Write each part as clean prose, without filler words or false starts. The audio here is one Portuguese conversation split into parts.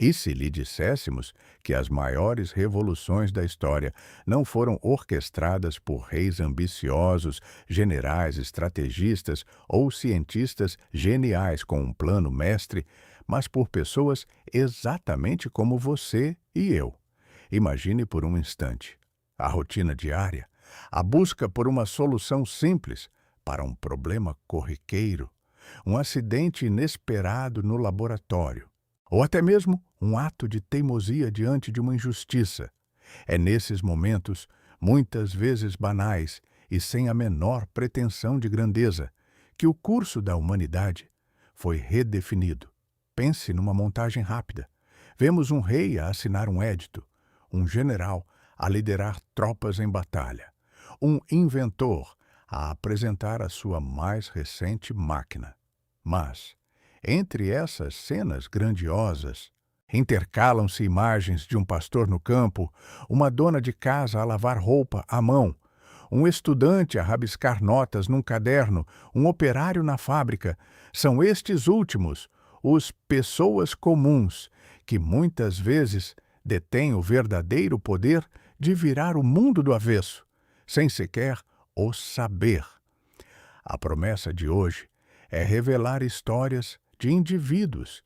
E se lhe disséssemos que as maiores revoluções da história não foram orquestradas por reis ambiciosos, generais, estrategistas ou cientistas geniais com um plano mestre, mas por pessoas exatamente como você e eu? Imagine por um instante a rotina diária, a busca por uma solução simples para um problema corriqueiro, um acidente inesperado no laboratório, ou até mesmo um ato de teimosia diante de uma injustiça. É nesses momentos, muitas vezes banais e sem a menor pretensão de grandeza, que o curso da humanidade foi redefinido. Pense numa montagem rápida. Vemos um rei a assinar um édito, um general a liderar tropas em batalha, um inventor a apresentar a sua mais recente máquina. Mas, entre essas cenas grandiosas, intercalam-se imagens de um pastor no campo, uma dona de casa a lavar roupa à mão, um estudante a rabiscar notas num caderno, um operário na fábrica. São estes últimos, os pessoas comuns, que muitas vezes detêm o verdadeiro poder de virar o mundo do avesso, sem sequer o saber. A promessa de hoje é revelar histórias de indivíduos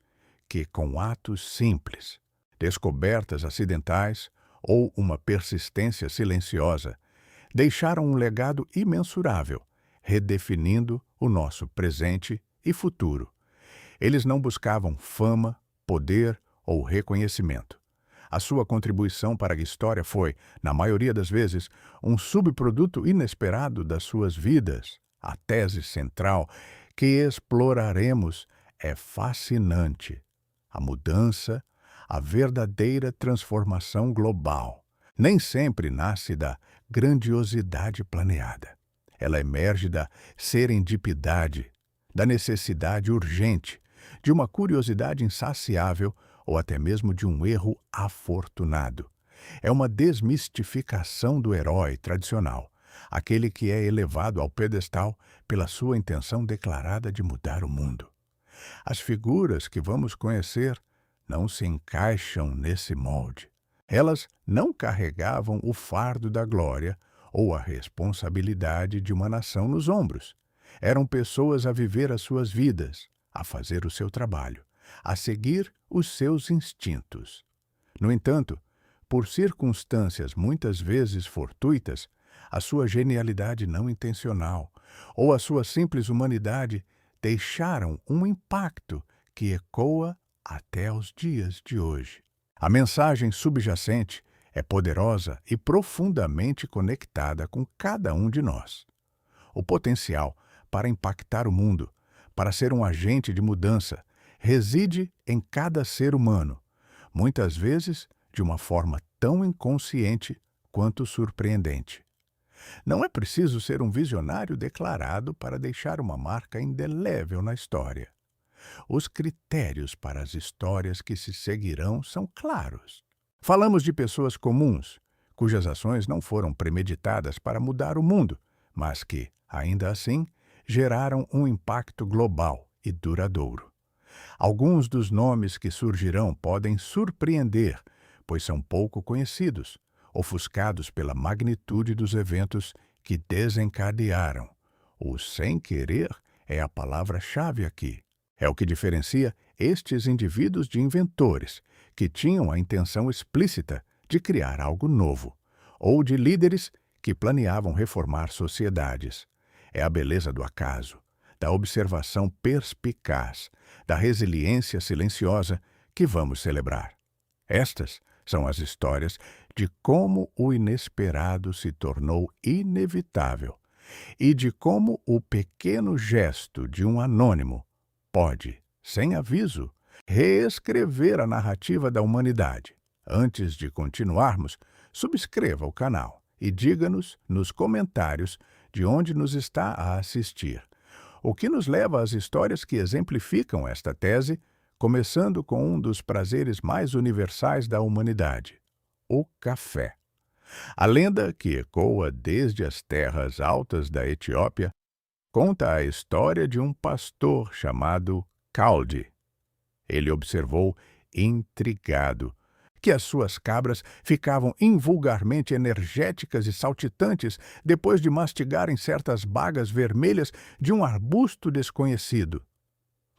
que, com atos simples, descobertas acidentais ou uma persistência silenciosa, deixaram um legado imensurável, redefinindo o nosso presente e futuro. Eles não buscavam fama, poder ou reconhecimento. A sua contribuição para a história foi, na maioria das vezes, um subproduto inesperado das suas vidas. A tese central que exploraremos é fascinante. A mudança, a verdadeira transformação global, nem sempre nasce da grandiosidade planeada. Ela emerge da serendipidade, da necessidade urgente, de uma curiosidade insaciável ou até mesmo de um erro afortunado. É uma desmistificação do herói tradicional, aquele que é elevado ao pedestal pela sua intenção declarada de mudar o mundo. As figuras que vamos conhecer não se encaixam nesse molde. Elas não carregavam o fardo da glória ou a responsabilidade de uma nação nos ombros. Eram pessoas a viver as suas vidas, a fazer o seu trabalho, a seguir os seus instintos. No entanto, por circunstâncias muitas vezes fortuitas, a sua genialidade não intencional ou a sua simples humanidade deixaram um impacto que ecoa até os dias de hoje. A mensagem subjacente é poderosa e profundamente conectada com cada um de nós. O potencial para impactar o mundo, para ser um agente de mudança, reside em cada ser humano, muitas vezes de uma forma tão inconsciente quanto surpreendente. Não é preciso ser um visionário declarado para deixar uma marca indelével na história. Os critérios para as histórias que se seguirão são claros. Falamos de pessoas comuns, cujas ações não foram premeditadas para mudar o mundo, mas que, ainda assim, geraram um impacto global e duradouro. Alguns dos nomes que surgirão podem surpreender, pois são pouco conhecidos, ofuscados pela magnitude dos eventos que desencadearam. O sem querer é a palavra-chave aqui. É o que diferencia estes indivíduos de inventores, que tinham a intenção explícita de criar algo novo, ou de líderes que planeavam reformar sociedades. É a beleza do acaso, da observação perspicaz, da resiliência silenciosa que vamos celebrar. Estas são as histórias de como o inesperado se tornou inevitável e de como o pequeno gesto de um anônimo pode, sem aviso, reescrever a narrativa da humanidade. Antes de continuarmos, subscreva o canal e diga-nos nos comentários de onde nos está a assistir, o que nos leva às histórias que exemplificam esta tese, começando com um dos prazeres mais universais da humanidade, o café. A lenda, que ecoa desde as terras altas da Etiópia, conta a história de um pastor chamado Kaldi. Ele observou intrigado, que as suas cabras ficavam invulgarmente energéticas e saltitantes depois de mastigarem certas bagas vermelhas de um arbusto desconhecido.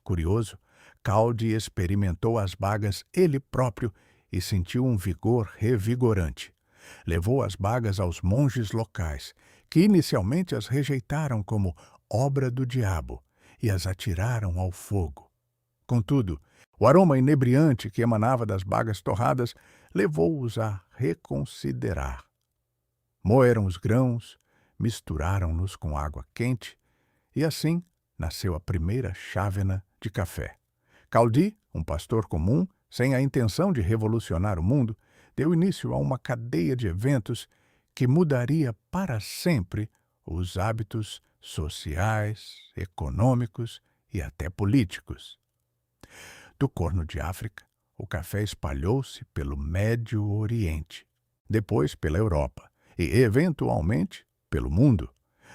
Curioso, Caldi experimentou as bagas ele próprio e sentiu um vigor revigorante. Levou as bagas aos monges locais, que inicialmente as rejeitaram como obra do diabo e as atiraram ao fogo. Contudo, o aroma inebriante que emanava das bagas torradas levou-os a reconsiderar. Moeram os grãos, misturaram-nos com água quente e assim nasceu a primeira chávena de café. Caldi, um pastor comum, sem a intenção de revolucionar o mundo, deu início a uma cadeia de eventos que mudaria para sempre os hábitos sociais, econômicos e até políticos. Do Corno de África, o café espalhou-se pelo Médio Oriente, depois pela Europa e, eventualmente, pelo mundo.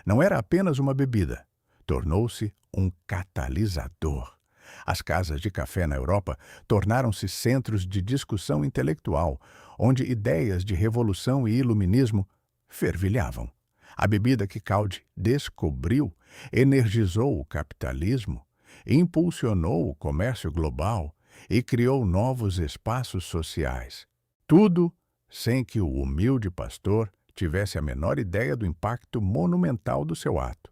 Não era apenas uma bebida, tornou-se um catalisador. As casas de café na Europa tornaram-se centros de discussão intelectual, onde ideias de revolução e iluminismo fervilhavam. A bebida que Caldi descobriu energizou o capitalismo, impulsionou o comércio global e criou novos espaços sociais. Tudo sem que o humilde pastor tivesse a menor ideia do impacto monumental do seu ato.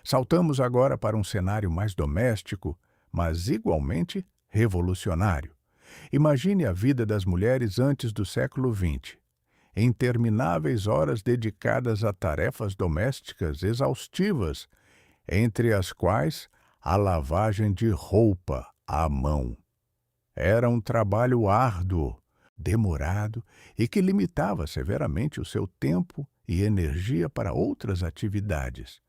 Saltamos agora para um cenário mais doméstico, mas igualmente revolucionário. Imagine a vida das mulheres antes do século XX. Intermináveis horas dedicadas a tarefas domésticas exaustivas, entre as quais a lavagem de roupa à mão. Era um trabalho árduo, demorado e que limitava severamente o seu tempo e energia para outras atividades.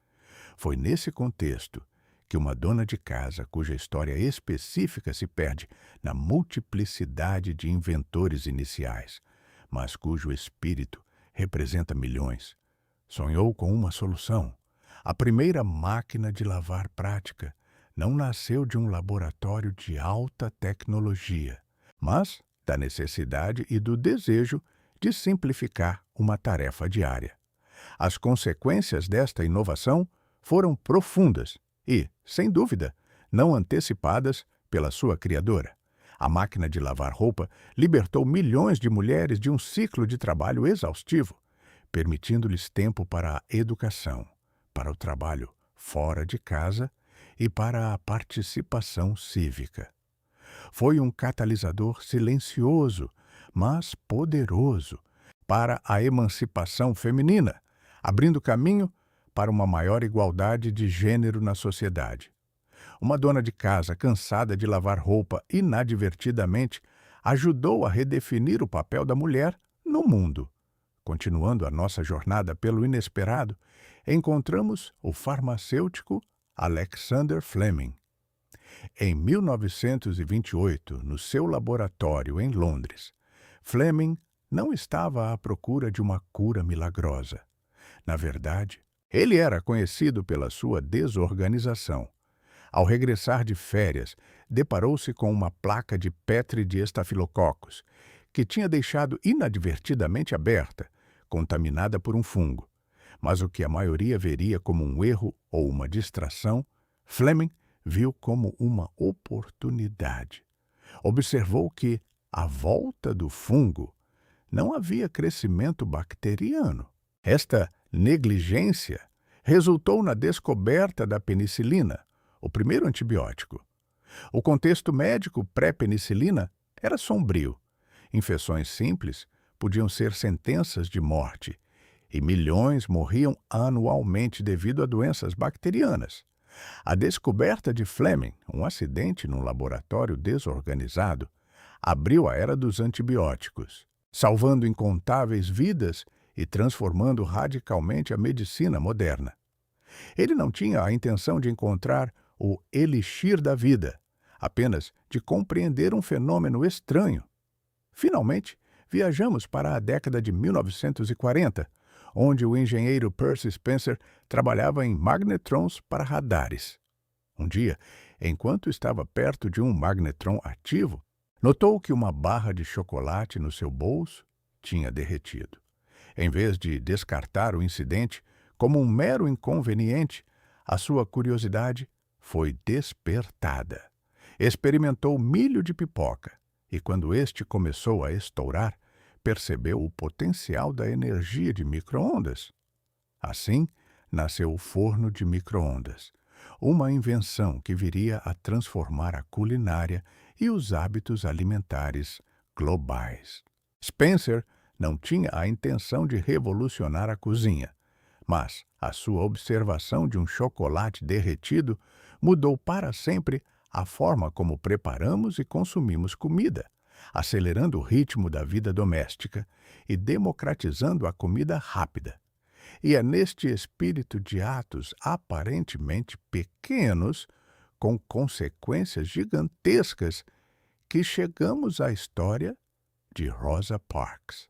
Foi nesse contexto que uma dona de casa, cuja história específica se perde na multiplicidade de inventores iniciais, mas cujo espírito representa milhões, sonhou com uma solução. A primeira máquina de lavar prática não nasceu de um laboratório de alta tecnologia, mas da necessidade e do desejo de simplificar uma tarefa diária. As consequências desta inovação foram profundas e, sem dúvida, não antecipadas pela sua criadora. A máquina de lavar roupa libertou milhões de mulheres de um ciclo de trabalho exaustivo, permitindo-lhes tempo para a educação, para o trabalho fora de casa e para a participação cívica. Foi um catalisador silencioso, mas poderoso, para a emancipação feminina, abrindo caminho para uma maior igualdade de gênero na sociedade. Uma dona de casa cansada de lavar roupa inadvertidamente ajudou a redefinir o papel da mulher no mundo. Continuando a nossa jornada pelo inesperado, encontramos o farmacêutico Alexander Fleming. Em 1928, no seu laboratório em Londres, Fleming não estava à procura de uma cura milagrosa. Na verdade, ele era conhecido pela sua desorganização. Ao regressar de férias, deparou-se com uma placa de Petri de estafilococos, que tinha deixado inadvertidamente aberta, contaminada por um fungo. Mas o que a maioria veria como um erro ou uma distração, Fleming viu como uma oportunidade. Observou que, à volta do fungo, não havia crescimento bacteriano. Esta negligência resultou na descoberta da penicilina, o primeiro antibiótico. O contexto médico pré-penicilina era sombrio. Infecções simples podiam ser sentenças de morte, e milhões morriam anualmente devido a doenças bacterianas. A descoberta de Fleming, um acidente num laboratório desorganizado, abriu a era dos antibióticos, salvando incontáveis vidas e transformando radicalmente a medicina moderna. Ele não tinha a intenção de encontrar o elixir da vida, apenas de compreender um fenômeno estranho. Finalmente, viajamos para a década de 1940, onde o engenheiro Percy Spencer trabalhava em magnetrons para radares. Um dia, enquanto estava perto de um magnetron ativo, Notou que uma barra de chocolate no seu bolso tinha derretido. Em vez de descartar o incidente como um mero inconveniente, a sua curiosidade foi despertada. Experimentou milho de pipoca e, quando este começou a estourar, percebeu o potencial da energia de micro-ondas. Assim, nasceu o forno de micro-ondas, uma invenção que viria a transformar a culinária e os hábitos alimentares globais. Spencer não tinha a intenção de revolucionar a cozinha, mas a sua observação de um chocolate derretido mudou para sempre a forma como preparamos e consumimos comida, acelerando o ritmo da vida doméstica e democratizando a comida rápida. E é neste espírito de atos aparentemente pequenos, com consequências gigantescas, que chegamos à história de Rosa Parks.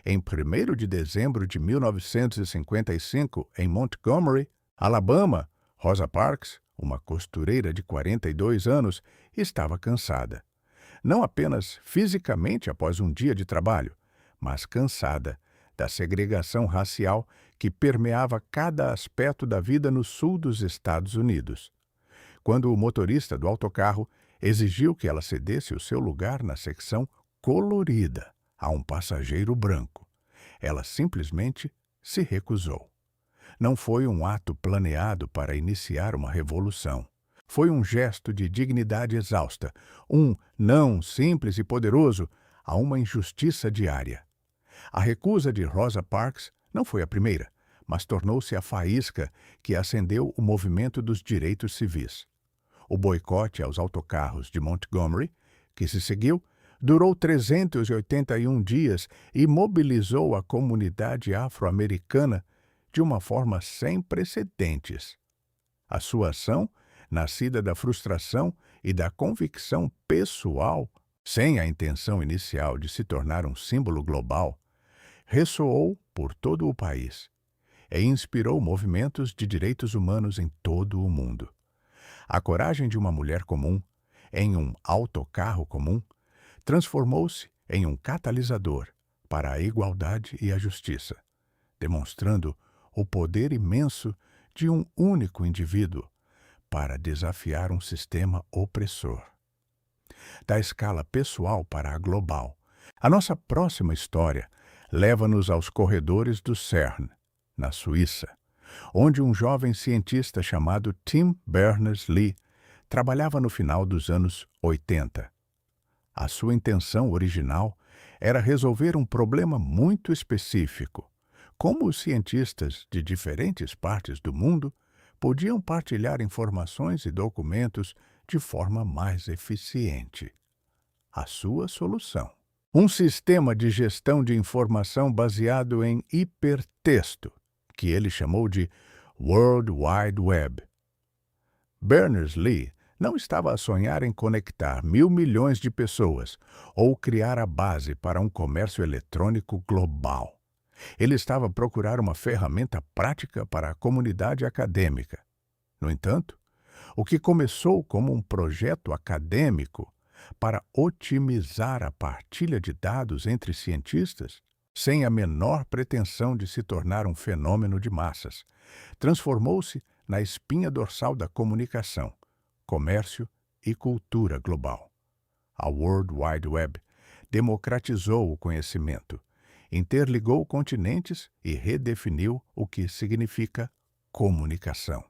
Em 1º de dezembro de 1955, em Montgomery, Alabama, Rosa Parks, uma costureira de 42 anos, estava cansada. Não apenas fisicamente após um dia de trabalho, mas cansada da segregação racial que permeava cada aspecto da vida no sul dos Estados Unidos. Quando o motorista do autocarro exigiu que ela cedesse o seu lugar na secção colorida a um passageiro branco, ela simplesmente se recusou. Não foi um ato planeado para iniciar uma revolução. Foi um gesto de dignidade exausta, um não simples e poderoso a uma injustiça diária. A recusa de Rosa Parks não foi a primeira, mas tornou-se a faísca que acendeu o movimento dos direitos civis. O boicote aos autocarros de Montgomery, que se seguiu, durou 381 dias e mobilizou a comunidade afro-americana de uma forma sem precedentes. A sua ação, nascida da frustração e da convicção pessoal, sem a intenção inicial de se tornar um símbolo global, ressoou por todo o país e inspirou movimentos de direitos humanos em todo o mundo. A coragem de uma mulher comum, em um autocarro comum, transformou-se em um catalisador para a igualdade e a justiça, demonstrando o poder imenso de um único indivíduo para desafiar um sistema opressor. Da escala pessoal para a global, a nossa próxima história leva-nos aos corredores do CERN, na Suíça, onde um jovem cientista chamado Tim Berners-Lee trabalhava no final dos anos 80. A sua intenção original era resolver um problema muito específico: como os cientistas de diferentes partes do mundo podiam partilhar informações e documentos de forma mais eficiente. A sua solução: um sistema de gestão de informação baseado em hipertexto, que ele chamou de World Wide Web. Berners-Lee não estava a sonhar em conectar 1.000 milhões de pessoas ou criar a base para um comércio eletrônico global. Ele estava a procurar uma ferramenta prática para a comunidade acadêmica. No entanto, o que começou como um projeto acadêmico para otimizar a partilha de dados entre cientistas, sem a menor pretensão de se tornar um fenômeno de massas, transformou-se na espinha dorsal da comunicação, comércio e cultura global. A World Wide Web democratizou o conhecimento, interligou continentes e redefiniu o que significa comunicação.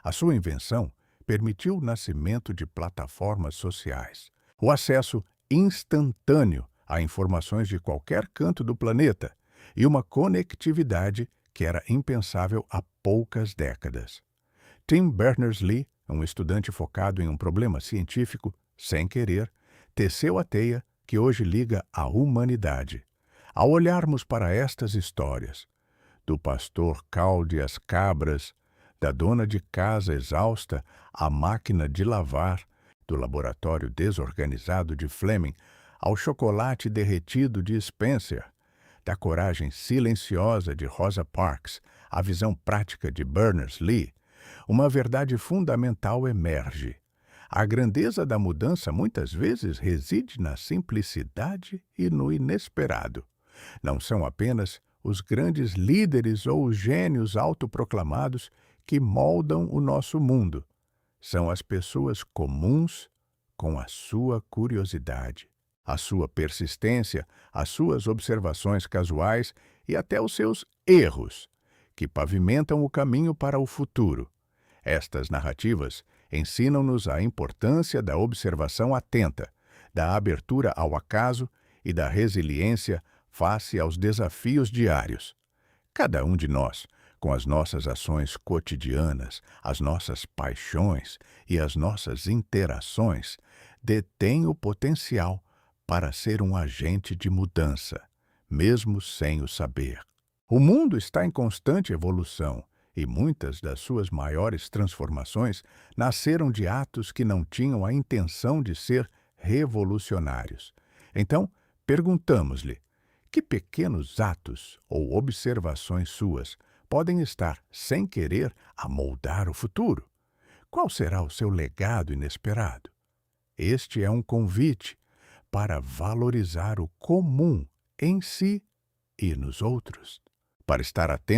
A sua invenção permitiu o nascimento de plataformas sociais, o acesso instantâneo a informações de qualquer canto do planeta e uma conectividade que era impensável há poucas décadas. Tim Berners-Lee, um estudante focado em um problema científico, sem querer, teceu a teia que hoje liga a humanidade. Ao olharmos para estas histórias, do pastor calde às cabras, da dona de casa exausta à máquina de lavar, do laboratório desorganizado de Fleming ao chocolate derretido de Spencer, da coragem silenciosa de Rosa Parks à visão prática de Berners-Lee, uma verdade fundamental emerge. A grandeza da mudança muitas vezes reside na simplicidade e no inesperado. Não são apenas os grandes líderes ou os gênios autoproclamados que moldam o nosso mundo. São as pessoas comuns com a sua curiosidade, a sua persistência, as suas observações casuais e até os seus erros, que pavimentam o caminho para o futuro. Estas narrativas ensinam-nos a importância da observação atenta, da abertura ao acaso e da resiliência face aos desafios diários. Cada um de nós, com as nossas ações cotidianas, as nossas paixões e as nossas interações, detém o potencial para ser um agente de mudança, mesmo sem o saber. O mundo está em constante evolução e muitas das suas maiores transformações nasceram de atos que não tinham a intenção de ser revolucionários. Então, perguntamos-lhe: que pequenos atos ou observações suas podem estar, sem querer, a moldar o futuro? Qual será o seu legado inesperado? Este é um convite para valorizar o comum em si e nos outros, para estar atento